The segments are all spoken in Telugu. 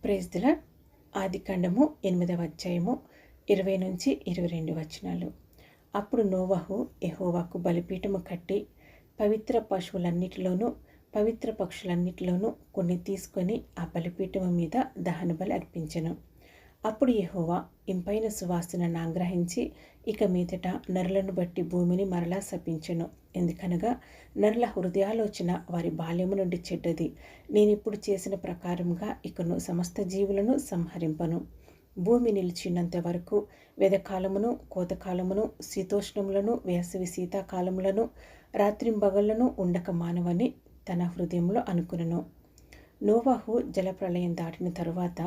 Praise the lord. ఆదికాండము 8వ అధ్యాయము 20-22 వచనాలు. అప్పుడు నోవహు యెహోవాకు బలిపీఠము కట్టి పవిత్ర పశువులన్నిటిలోనూ పవిత్ర పక్షులన్నిటిలోనూ కొన్ని తీసుకొని ఆ బలిపీఠము మీద దహనబలి అర్పించెను. అప్పుడు యెహోవా ఇంపైన సువాసన నాగ్రహించి ఇక మీదట నరులను బట్టి భూమిని మరలా శపించెను. ఎందుకనగా నరుల హృదయాలోచన వారి బాల్యము నుండి చెడ్డది. నేనిప్పుడు చేసిన ప్రకారముగా ఇకను సమస్త జీవులను సంహరింపను. భూమి నిలిచినంత వరకు వెదకాలమును కోతకాలమును శీతోష్ణములను వేసవి శీతాకాలములను రాత్రింబగళ్లను ఉండక మానవని తన హృదయంలో అనుకునెను. నోవహు జలప్రళయం దాటిన తరువాత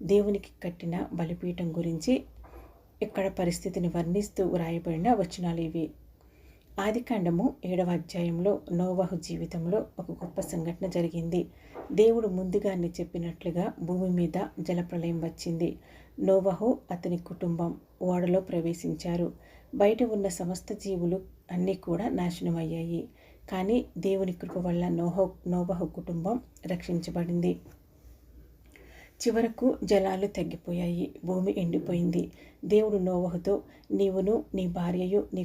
దేవునికి కట్టిన బలిపీఠం గురించి ఇక్కడ పరిస్థితిని వర్ణిస్తూ వ్రాయబడిన వచనాలు ఇవి. ఆదికాండము 7వ అధ్యాయంలో నోవహు జీవితంలో ఒక గొప్ప సంఘటన జరిగింది. దేవుడు ముందుగానే చెప్పినట్లుగా భూమి మీద జలప్రళయం వచ్చింది. నోవహు అతని కుటుంబం ఓడలో ప్రవేశించారు. బయట ఉన్న సమస్త జీవులు అన్నీ కూడా నాశనమయ్యాయి. కానీ దేవుని కృప వల్ల నోవహు కుటుంబం రక్షించబడింది. చివరకు జలాలు తగ్గిపోయాయి. భూమి ఎండిపోయింది. దేవుడు నోవహుతో, నీవును నీ భార్యయు నీ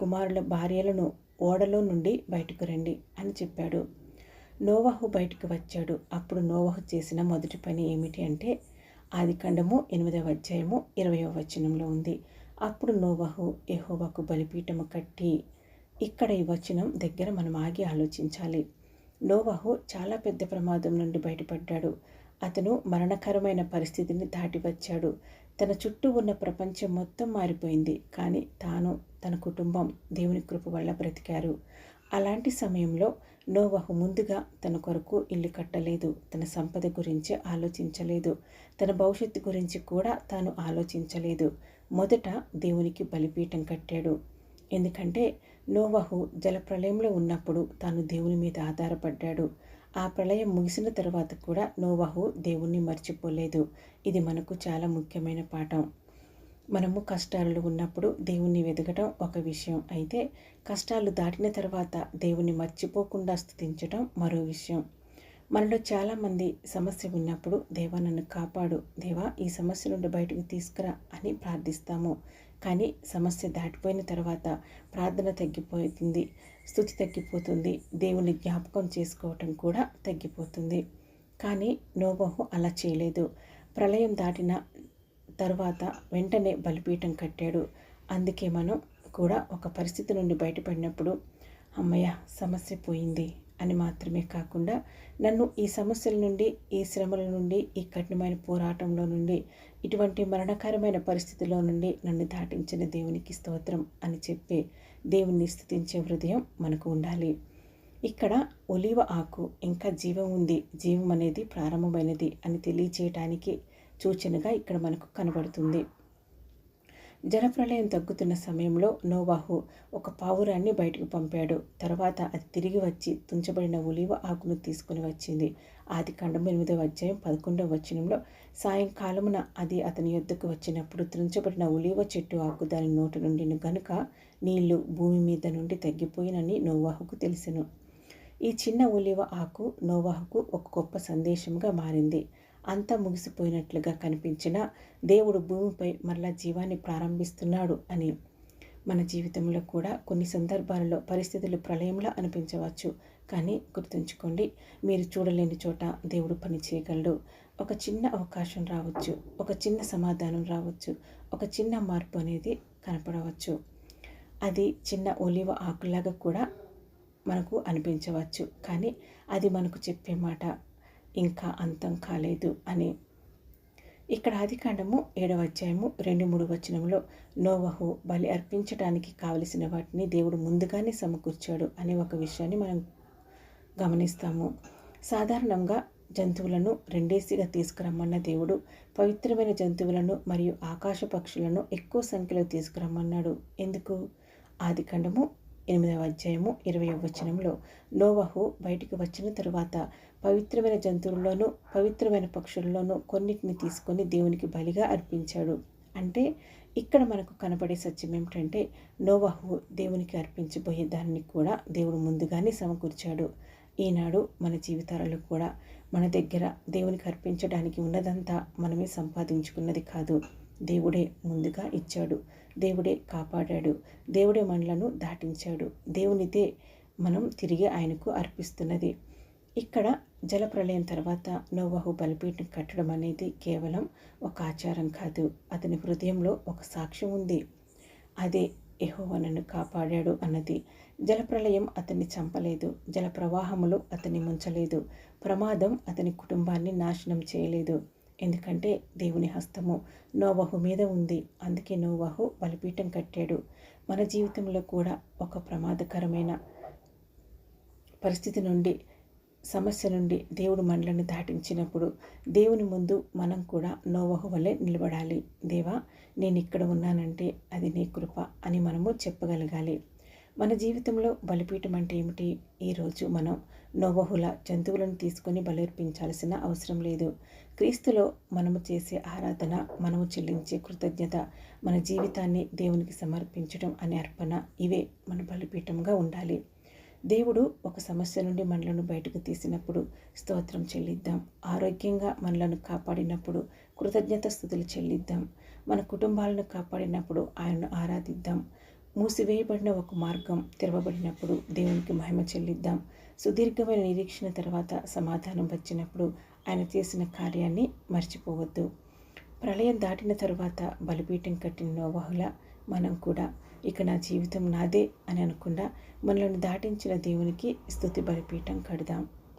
కుమారుల భార్యలను ఓడలో నుండి బయటకు రండి అని చెప్పాడు. నోవహు బయటకు వచ్చాడు. అప్పుడు నోవహు చేసిన మొదటి పని ఏమిటి అంటే ఆదికాండము 8వ అధ్యాయము 20వ వచనంలో ఉంది. అప్పుడు నోవహు యెహోవాకు బలిపీఠము కట్టి. ఇక్కడ ఈ వచనం దగ్గర మనం ఆగి ఆలోచించాలి. నోవహు చాలా పెద్ద ప్రమాదం నుండి బయటపడ్డాడు. అతను మరణకరమైన పరిస్థితిని దాటి వచ్చాడు. తన చుట్టూ ఉన్న ప్రపంచం మొత్తం మారిపోయింది. కానీ తాను తన కుటుంబం దేవుని కృప వల్ల బ్రతికారు. అలాంటి సమయంలో నోవహు ముందుగా తన కొరకు ఇల్లు కట్టలేదు. తన సంపద గురించి ఆలోచించలేదు. తన భవిష్యత్తు గురించి కూడా తాను ఆలోచించలేదు. మొదట దేవునికి బలిపీఠం కట్టాడు. ఎందుకంటే నోవహు జలప్రళయంలో ఉన్నప్పుడు తాను దేవుని మీద ఆధారపడ్డాడు. ఆ ప్రళయం ముగిసిన తర్వాత కూడా నోవహు దేవుణ్ణి మర్చిపోలేదు. ఇది మనకు చాలా ముఖ్యమైన పాఠం. మనము కష్టాలలో ఉన్నప్పుడు దేవుణ్ణి వెతకటం ఒక విషయం అయితే, కష్టాలు దాటిన తర్వాత దేవుణ్ణి మర్చిపోకుండా స్తుతించటం మరో విషయం. మనలో చాలామంది సమస్య ఉన్నప్పుడు దేవా నన్ను కాపాడు, దేవా ఈ సమస్య నుండి బయటకు తీసుకురా అని ప్రార్థిస్తాము. కానీ సమస్య దాటిపోయిన తర్వాత ప్రార్థన తగ్గిపోతుంది, స్తుతి తగ్గిపోతుంది, దేవుని జ్ఞాపకం చేసుకోవటం కూడా తగ్గిపోతుంది. కానీ నోవహు అలా చేయలేదు. ప్రళయం దాటిన తర్వాత వెంటనే బలిపీఠం కట్టాడు. అందుకే మనం కూడా ఒక పరిస్థితి నుండి బయటపడినప్పుడు అమ్మయ్య సమస్య పోయింది అని మాత్రమే కాకుండా, నన్ను ఈ సమస్యల నుండి, ఈ శ్రమల నుండి, ఈ కఠినమైన పోరాటంలో నుండి, ఇటువంటి మరణకరమైన పరిస్థితిలో నుండి నన్ను దాటించిన దేవునికి స్తోత్రం అని చెప్పి దేవుణ్ణి స్తుతించే హృదయం మనకు ఉండాలి. ఇక్కడ ఒలీవ ఆకు ఇంకా జీవం ఉంది, జీవం అనేది ప్రారంభమైనది అని తెలియచేయటానికి సూచనగా ఇక్కడ మనకు కనబడుతుంది. జలప్రళయం తగ్గుతున్న సమయంలో నోవహు ఒక పావురాన్ని బయటకు పంపాడు. తర్వాత అది తిరిగి వచ్చి తుంచబడిన ఒలీవ ఆకును తీసుకుని వచ్చింది. ఆదికాండము 8వ అధ్యాయం 11వ వచనంలో, సాయంకాలమున అది అతని యొద్దకు వచ్చినప్పుడు తుంచబడిన ఒలీవ చెట్టు ఆకు దాని నోటి నుండిన గనుక నీళ్లు భూమి మీద నుండి తగ్గిపోయినని నోవహుకు తెలిసెను. ఈ చిన్న ఒలీవ ఆకు నోవహుకు ఒక గొప్ప సందేశంగా మారింది. అంతా ముగిసిపోయినట్లుగా కనిపించిన దేవుడు భూమిపై మరలా జీవాన్ని ప్రారంభిస్తున్నాడు అని. మన జీవితంలో కూడా కొన్ని సందర్భాలలో పరిస్థితులు ప్రళయంలా అనిపించవచ్చు. కానీ గుర్తుంచుకోండి, మీరు చూడలేని చోట దేవుడు పని చేయగలడు. ఒక చిన్న అవకాశం రావచ్చు, ఒక చిన్న సమాధానం రావచ్చు, ఒక చిన్న మార్పు అనేది కనపడవచ్చు. అది చిన్న ఒలీవ ఆకులాగా కూడా మనకు అనిపించవచ్చు. కానీ అది మనకు చెప్పే మాట ఇంకా అంతం కాలేదు అని. ఇక్కడ ఆదికాండము 7వ అధ్యాయము 2-3 వచనంలో నోవహు బలి అర్పించడానికి కావలసిన వాటిని దేవుడు ముందుగానే సమకూర్చాడు అనే ఒక విషయాన్ని మనం గమనిస్తాము. సాధారణంగా జంతువులను రెండేసిగా తీసుకురమ్మన్న దేవుడు పవిత్రమైన జంతువులను మరియు ఆకాశ పక్షులను ఎక్కువ సంఖ్యలో తీసుకురమ్మన్నాడు. ఎందుకు? ఆదికాండము 8వ అధ్యాయము 20వ వచనంలో నోవహు బయటికి వచ్చిన తరువాత పవిత్రమైన జంతువుల్లోనూ పవిత్రమైన పక్షుల్లోనూ కొన్నిటిని తీసుకొని దేవునికి బలిగా అర్పించాడు. అంటే ఇక్కడ మనకు కనబడే సత్యం ఏమిటంటే, నోవహు దేవునికి అర్పించబోయే దానిని కూడా దేవుడు ముందుగానే సమకూర్చాడు. ఈనాడు మన జీవితాలలో కూడా మన దగ్గర దేవునికి అర్పించడానికి ఉన్నదంతా మనమే సంపాదించుకున్నది కాదు. దేవుడే ముందుగా ఇచ్చాడు, దేవుడే కాపాడాడు, దేవుడే మనలను దాటించాడు. దేవునిదే మనం తిరిగి ఆయనకు అర్పిస్తున్నది. ఇక్కడ జలప్రళయం తర్వాత నోవహు బలిపీఠం కట్టడం అనేది కేవలం ఒక ఆచారం కాదు, అతని హృదయంలో ఒక సాక్ష్యం ఉంది. అదే యెహోవా నన్ను కాపాడాడు అన్నది. జలప్రళయం అతన్ని చంపలేదు, జలప్రవాహములు అతన్ని ముంచలేదు, ప్రమాదం అతని కుటుంబాన్ని నాశనం చేయలేదు. ఎందుకంటే దేవుని హస్తము నోవహు మీద ఉంది. అందుకే నోవహు బలిపీఠం కట్టాడు. మన జీవితంలో కూడా ఒక ప్రమాదకరమైన పరిస్థితి నుండి, సమస్య నుండి దేవుడు మనలను దాటించినప్పుడు దేవుని ముందు మనం కూడా నోవహు వలె నిలబడాలి. దేవా, నేను ఇక్కడ ఉన్నానంటే అది నీ కృప అని మనము చెప్పగలగాలి. మన జీవితంలో బలిపీఠం అంటే ఏమిటి? ఈరోజు మనం నోవహుల జంతువులను తీసుకొని బలర్పించాల్సిన అవసరం లేదు. క్రీస్తులో మనము చేసే ఆరాధన, మనము చెల్లించే కృతజ్ఞత, మన జీవితాన్ని దేవునికి సమర్పించడం అనే అర్పణ, ఇవే మన బలిపీఠంగా ఉండాలి. దేవుడు ఒక సమస్య నుండి మనలను బయటకు తీసినప్పుడు స్తోత్రం చెల్లిద్దాం. ఆరోగ్యంగా మనలను కాపాడినప్పుడు కృతజ్ఞత స్తుతులు చెల్లిద్దాం. మన కుటుంబాలను కాపాడినప్పుడు ఆయనను ఆరాధిద్దాం. మూసివేయబడిన ఒక మార్గం తెరవబడినప్పుడు దేవునికి మహిమ చెల్లిద్దాం. సుదీర్ఘమైన నిరీక్షణ తర్వాత సమాధానం వచ్చినప్పుడు ఆయన చేసిన కార్యాన్ని మర్చిపోవద్దు. ప్రళయం దాటిన తరువాత బలిపీఠం కట్టిన నోవహుల మనం కూడా ఇక నా జీవితం నాదే అని అనకుండా మనలను దాటించిన దేవునికి స్తుతి బలిపీఠం కడదాం.